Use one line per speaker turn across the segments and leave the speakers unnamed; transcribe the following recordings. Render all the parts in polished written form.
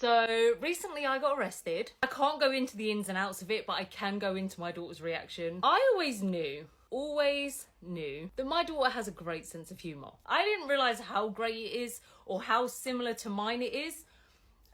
So recently I got arrested. I can't go into the ins and outs of it, but I can go into my daughter's reaction. I always knew that my daughter has a great sense of humour. I didn't realise how great it is or how similar to mine it is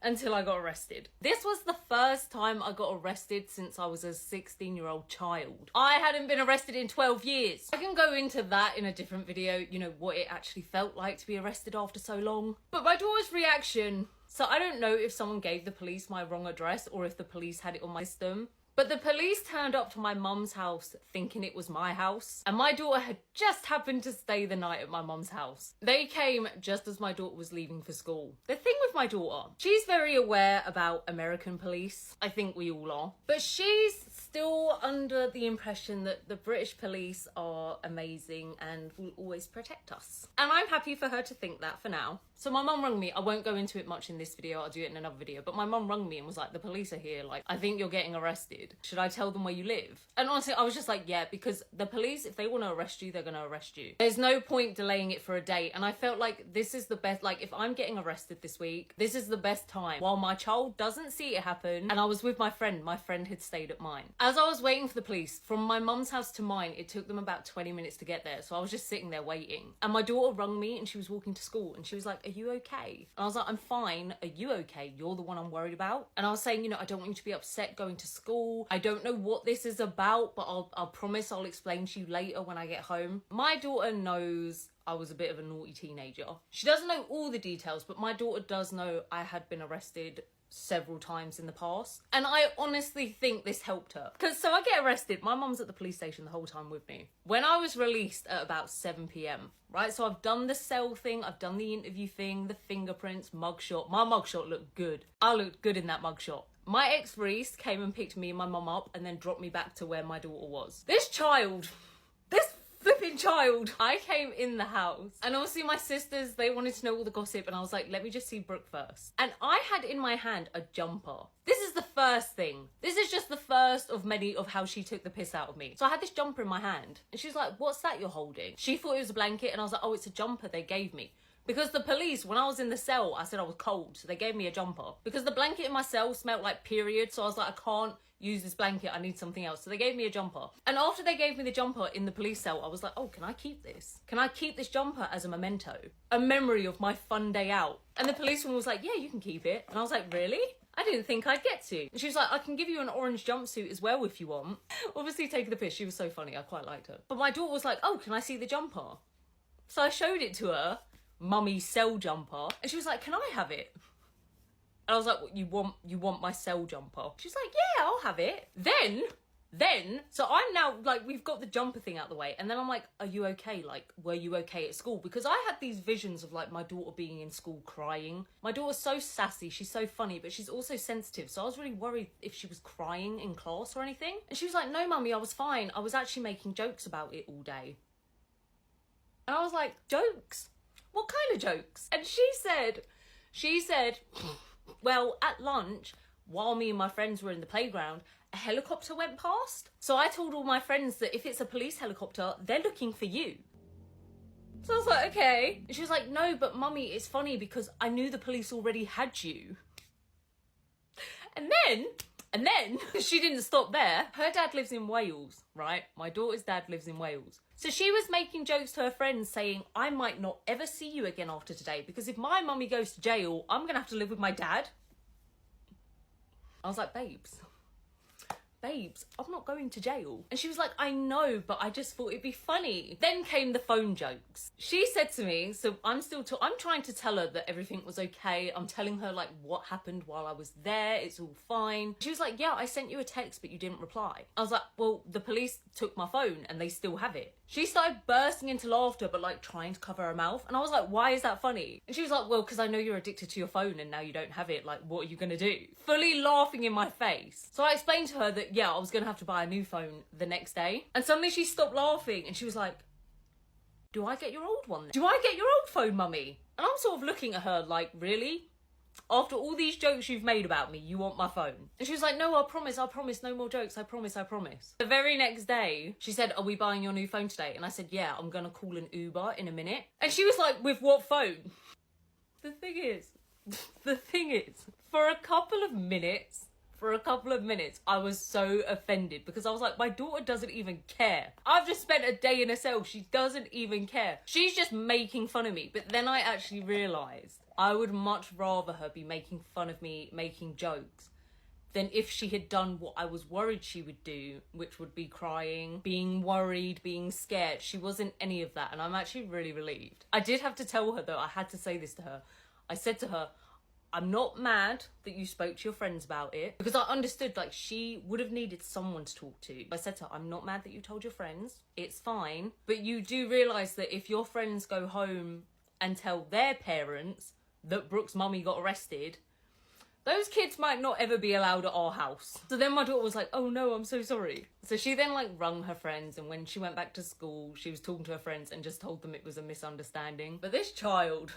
until I got arrested. This was the first time I got arrested since I was a 16-year-old child. I hadn't been arrested in 12 years. I can go into that in a different video, you know, what it actually felt like to be arrested after so long. But my daughter's reaction, so I don't know if someone gave the police my wrong address or if the police had it on my system. But the police turned up to my mum's house thinking it was my house, and my daughter had just happened to stay the night at my mum's house. They came just as my daughter was leaving for school. The thing with my daughter, she's very aware about American police. I think we all are. But she's still under the impression that the British police are amazing and will always protect us. And I'm happy for her to think that for now. So my mum rang me. I won't go into it much in this video, I'll do it in another video. But my mum rang me and was like, the police are here. Like, I think you're getting arrested. Should I tell them where you live? And honestly, I was just like, yeah, because the police, if they want to arrest you, they're going to arrest you. There's no point delaying it for a day. And I felt like this is the best, like if I'm getting arrested this week, this is the best time. While my child doesn't see it happen, and I was with my friend had stayed at mine. As I was waiting for the police, from my mum's house to mine, it took them about 20 minutes to get there. So I was just sitting there waiting. And my daughter rang me and she was walking to school and she was like, are you okay? And I was like, I'm fine. Are you okay? You're the one I'm worried about. And I was saying, you know, I don't want you to be upset going to school. I don't know what this is about, but I'll promise I'll explain to you later when I get home. My daughter knows I was a bit of a naughty teenager. She doesn't know all the details, but my daughter does know I had been arrested several times in the past. And I honestly think this helped her. Because so I get arrested, my mum's at the police station the whole time with me. When I was released at about 7 p.m, right? So I've done the cell thing, I've done the interview thing, the fingerprints, mugshot. My mugshot looked good. I looked good in that mugshot. My ex Reese came and picked me and my mum up and then dropped me back to where my daughter was. This flipping child. I came in the house and obviously my sisters, they wanted to know all the gossip and I was like, let me just see Brooke first. And I had in my hand a jumper. This is the first thing. This is just the first of many of how she took the piss out of me. So I had this jumper in my hand and she's like, what's that you're holding? She thought it was a blanket and I was like, oh, it's a jumper they gave me. Because the police, when I was in the cell, I said I was cold, so they gave me a jumper. Because the blanket in my cell smelled like period, so I was like, I can't use this blanket, I need something else. So they gave me a jumper. And after they gave me the jumper in the police cell, I was like, oh, can I keep this? Can I keep this jumper as a memento? A memory of my fun day out. And the policeman was like, yeah, you can keep it. And I was like, really? I didn't think I'd get to. And she was like, I can give you an orange jumpsuit as well if you want. Obviously taking the piss, she was so funny, I quite liked her. But my daughter was like, oh, can I see the jumper? So I showed it to her. Mummy's cell jumper, and she was like, can I have it? And I was like, what, you want my cell jumper? She's like, yeah, I'll have it. Then so I'm now like, we've got the jumper thing out the way, and then I'm like, are you okay? Like, were you okay at school? Because I had these visions of like my daughter being in school crying. My daughter's so sassy, she's so funny, but she's also sensitive, so I was really worried if she was crying in class or anything. And she was like, no mummy, I was fine, I was actually making jokes about it all day. And I was like, jokes? What kind of jokes? And she said, well, at lunch, while me and my friends were in the playground, a helicopter went past. So I told all my friends that if it's a police helicopter, they're looking for you. So I was like, okay. And she was like, no, but mummy, it's funny because I knew the police already had you. And then she didn't stop there. Her dad lives in Wales, right? My daughter's dad lives in Wales. So she was making jokes to her friends saying, I might not ever see you again after today because if my mummy goes to jail, I'm going to have to live with my dad. I was like, babes, I'm not going to jail. And she was like, I know, but I just thought it'd be funny. Then came the phone jokes. She said to me, so I'm trying to tell her that everything was okay. I'm telling her like what happened while I was there. It's all fine. She was like, yeah, I sent you a text, but you didn't reply. I was like, well, the police took my phone and they still have it. She started bursting into laughter, but like trying to cover her mouth. And I was like, why is that funny? And she was like, well, because I know you're addicted to your phone and now you don't have it. Like, what are you going to do? Fully laughing in my face. So I explained to her that, yeah, I was going to have to buy a new phone the next day. And suddenly she stopped laughing and she was like, do I get your old one then? Do I get your old phone, mummy? And I'm sort of looking at her like, really? After all these jokes you've made about me, you want my phone? And she was like, no, I promise, no more jokes, I promise. The very next day, she said, are we buying your new phone today? And I said, yeah, I'm gonna call an Uber in a minute. And she was like, with what phone? The thing is, The thing is, for a couple of minutes, I was so offended because I was like, my daughter doesn't even care. I've just spent a day in a cell. She doesn't even care. She's just making fun of me. But then I actually realised I would much rather her be making fun of me, making jokes, than if she had done what I was worried she would do, which would be crying, being worried, being scared. She wasn't any of that, and I'm actually really relieved. I did have to tell her, though, I had to say this to her. I said to her, I'm not mad that you spoke to your friends about it, because I understood, like, she would have needed someone to talk to. I said to her, I'm not mad that you told your friends. It's fine. But you do realise that if your friends go home and tell their parents that Brooke's mummy got arrested, those kids might not ever be allowed at our house. So then my daughter was like, oh no, I'm so sorry. So she then like rung her friends, and when she went back to school, she was talking to her friends and just told them it was a misunderstanding. But this child,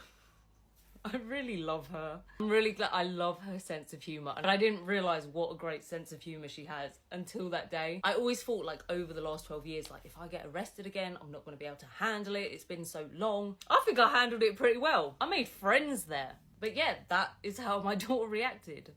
I really love her. I'm really glad. I love her sense of humour. And I didn't realise what a great sense of humour she has until that day. I always thought, like, over the last 12 years, like, if I get arrested again, I'm not going to be able to handle it. It's been so long. I think I handled it pretty well. I made friends there. But yeah, that is how my daughter reacted.